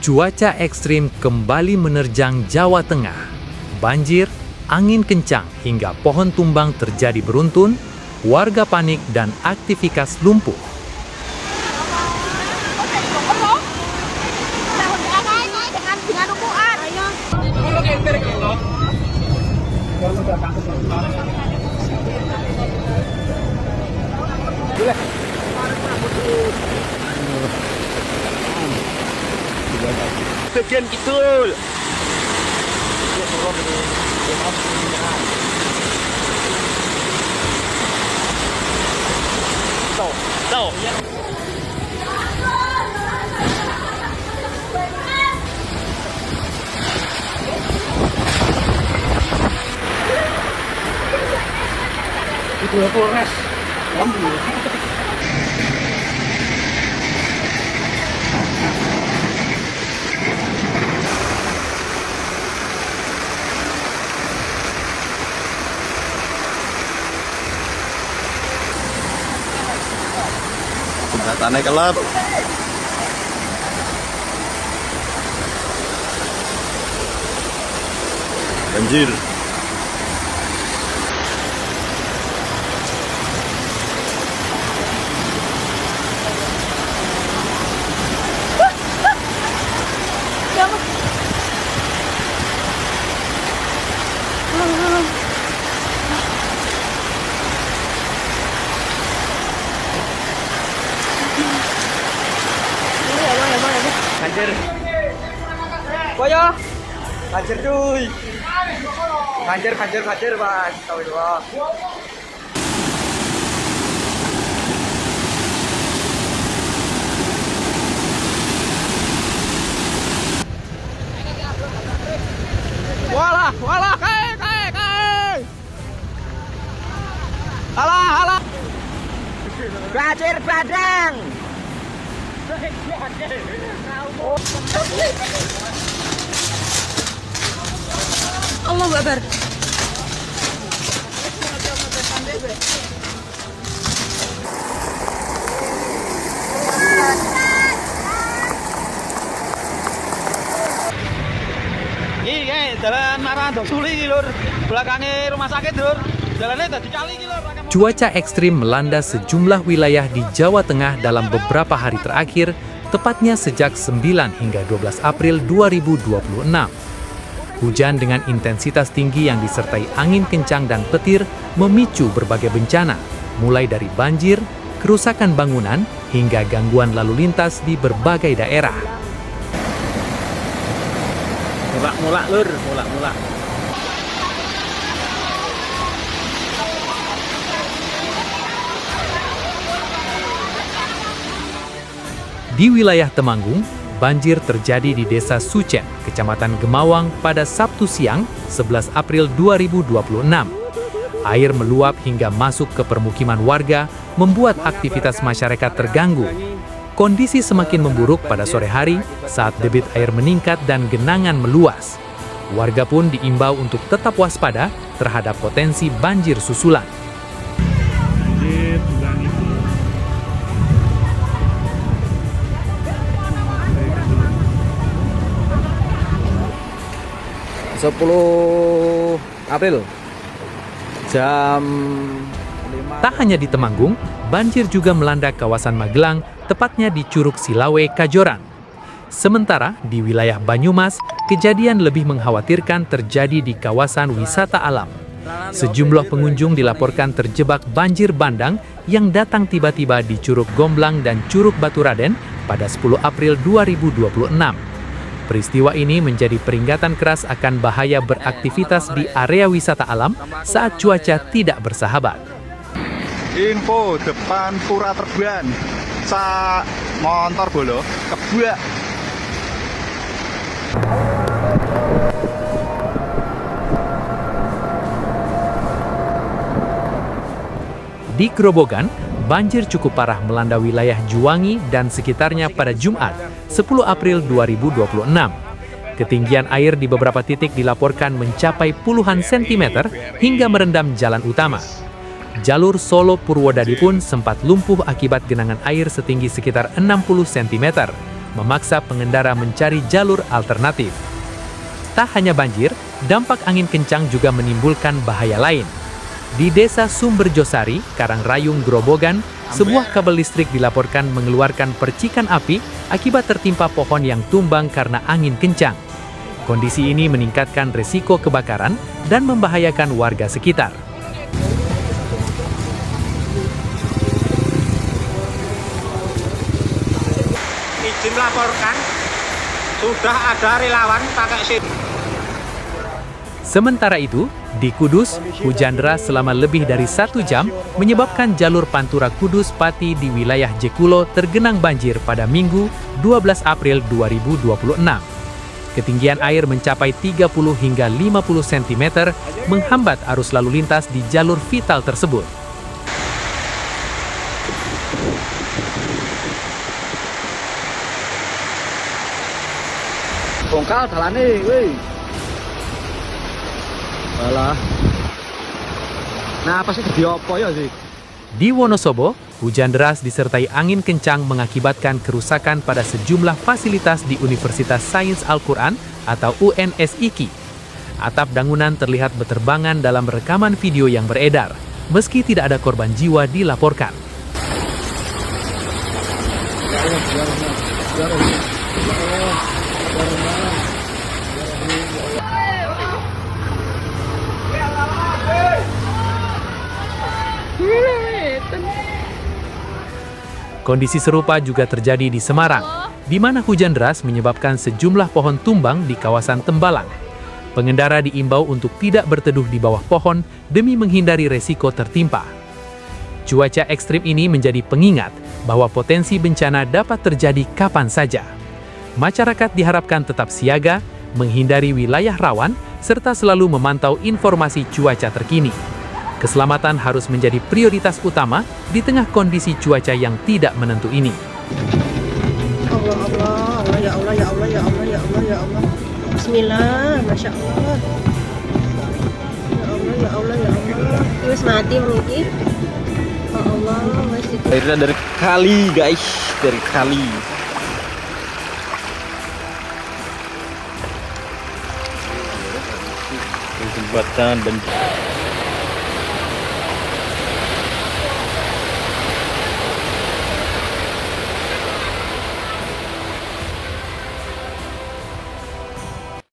Cuaca ekstrim kembali menerjang Jawa Tengah. Banjir, angin kencang hingga pohon tumbang terjadi beruntun, warga panik dan aktivitas lumpuh. Bagian kidul. Tahu. Itu Polres. Tanah kelap. Banjir. Banjir. Boyo. Banjir cuy. Banjir Mas. Tahu itu. Walah, kai. Alah. Banjir badang. Allahu Akbar. Iki jalan marah Dok Suli iki lur. Belakangnya rumah sakit lur. Jalannya tadi kali iki lur. Cuaca ekstrim melanda sejumlah wilayah di Jawa Tengah dalam beberapa hari terakhir, tepatnya sejak 9 hingga 12 April 2026. Hujan dengan intensitas tinggi yang disertai angin kencang dan petir memicu berbagai bencana, mulai dari banjir, kerusakan bangunan, hingga gangguan lalu lintas di berbagai daerah. Mulak lur, mulak. Di wilayah Temanggung, banjir terjadi di Desa Sucen, Kecamatan Gemawang pada Sabtu siang, 11 April 2026. Air meluap hingga masuk ke permukiman warga, membuat aktivitas masyarakat terganggu. Kondisi semakin memburuk pada sore hari saat debit air meningkat dan genangan meluas. Warga pun diimbau untuk tetap waspada terhadap potensi banjir susulan. April jam 5. Tak hanya di Temanggung, banjir juga melanda kawasan Magelang, tepatnya di Curug Silawe, Kajoran. Sementara di wilayah Banyumas, kejadian lebih mengkhawatirkan terjadi di kawasan wisata alam. Sejumlah pengunjung dilaporkan terjebak banjir bandang yang datang tiba-tiba di Curug Gomblang dan Curug Baturaden pada 10 April 2026. Peristiwa ini menjadi peringatan keras akan bahaya beraktivitas di area wisata alam saat cuaca tidak bersahabat. Info depan Pura Terban. Sa motor bolo kebak. Di Grobogan, banjir cukup parah melanda wilayah Juwangi dan sekitarnya pada Jumat, 10 April 2026. Ketinggian air di beberapa titik dilaporkan mencapai puluhan sentimeter hingga merendam jalan utama. Jalur Solo Purwodadi pun sempat lumpuh akibat genangan air setinggi sekitar 60 cm, memaksa pengendara mencari jalur alternatif. Tak hanya banjir, dampak angin kencang juga menimbulkan bahaya lain. Di Desa Sumberjosari, Karangrayung, Grobogan, sebuah kabel listrik dilaporkan mengeluarkan percikan api akibat tertimpa pohon yang tumbang karena angin kencang. Kondisi ini meningkatkan risiko kebakaran dan membahayakan warga sekitar. Izin melaporkan, sudah ada relawan pakai SIM. Sementara itu, di Kudus, hujan deras selama lebih dari 1 jam menyebabkan jalur Pantura Kudus Pati di wilayah Jekulo tergenang banjir pada Minggu 12 April 2026. Ketinggian air mencapai 30 hingga 50 cm menghambat arus lalu lintas di jalur vital tersebut. Bongkal dalane, weh. Alah. Nah, apa sih jadi apa ya sih? Di Wonosobo, hujan deras disertai angin kencang mengakibatkan kerusakan pada sejumlah fasilitas di Universitas Sains Al-Quran atau UNSIQ. Atap bangunan terlihat berterbangan dalam rekaman video yang beredar, meski tidak ada korban jiwa dilaporkan. Kondisi serupa juga terjadi di Semarang, di mana hujan deras menyebabkan sejumlah pohon tumbang di kawasan Tembalang. Pengendara diimbau untuk tidak berteduh di bawah pohon demi menghindari resiko tertimpa. Cuaca ekstrim ini menjadi pengingat bahwa potensi bencana dapat terjadi kapan saja. Masyarakat diharapkan tetap siaga, menghindari wilayah rawan, serta selalu memantau informasi cuaca terkini. Keselamatan harus menjadi prioritas utama di tengah kondisi cuaca yang tidak menentu ini. Allah, Allah, ya Allah, ya Allah, ya Allah, ya Allah, ya Allah. Bismillah, Masya Allah. Ya Allah, ya Allah, ya Allah. Terus mati mungkin. Ya Allah, masih. Airnya dari kali, guys, dari kali. Jembatan dan